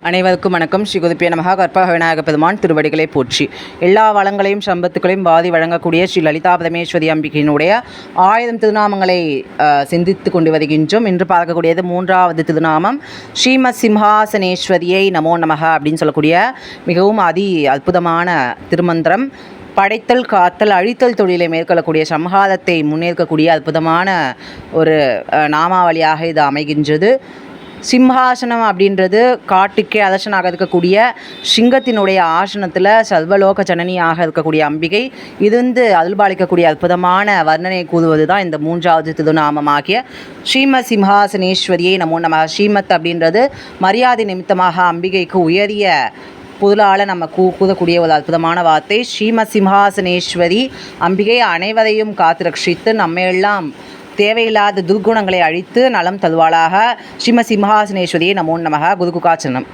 அனைவருக்கும் வணக்கம். ஸ்ரீ குதிப்பிய நமகா. கற்பக விநாயக பெருமான் திருவடிகளை போற்றி. எல்லா வளங்களையும் சம்பத்துக்களையும் வாதி வழங்கக்கூடிய ஸ்ரீ லலிதா பரமேஸ்வரி அம்பிகையினுடைய 1000 திருநாமங்களை சிந்தித்து கொண்டு வருகின்றோம். இன்று பார்க்கக்கூடியது 3வது திருநாமம் ஸ்ரீமத் சிம்ஹாசனேஸ்வரியை நமோ நமக அப்படின்னு சொல்லக்கூடிய மிகவும் அற்புதமான திருமந்திரம். படைத்தல், காத்தல், அழித்தல் தொழிலை மேற்கொள்ளக்கூடிய சம்ஹாரத்தை முன்னேற்கக்கூடிய அற்புதமான ஒரு நாமாவளியாக இது அமைகின்றது. சிம்ஹாசனம் அப்படின்றது காட்டுக்கே அரசனாக இருக்கக்கூடிய சிங்கத்தினுடைய ஆசனத்தில் சர்வலோக ஜனனியாக இருக்கக்கூடிய அம்பிகை இருந்து அருள்பாலிக்கக்கூடிய அற்புதமான வர்ணனை கூறுவது தான் இந்த 3வது திருநாமமாகிய ஸ்ரீமத் சிம்ஹாசனேஸ்வரியை நமோ நம. ஸ்ரீமத் அப்படின்றது மரியாதை நிமித்தமாக அம்பிகைக்கு உயரிய பொருளால் நம்ம கூறக்கூடிய ஒரு அற்புதமான வார்த்தை. ஸ்ரீமத் சிம்ஹாசனேஸ்வரி அம்பிகை அனைவரையும் காத்து ரட்சித்து நம்மையெல்லாம் தேவையில்லாத துர்குணங்களை அழித்து நலம் தருவாளாக. ஸ்ரீமத் சிம்ஹாசனேஸ்வரியை நமோ நமக. குருகுகாச்சரணம்.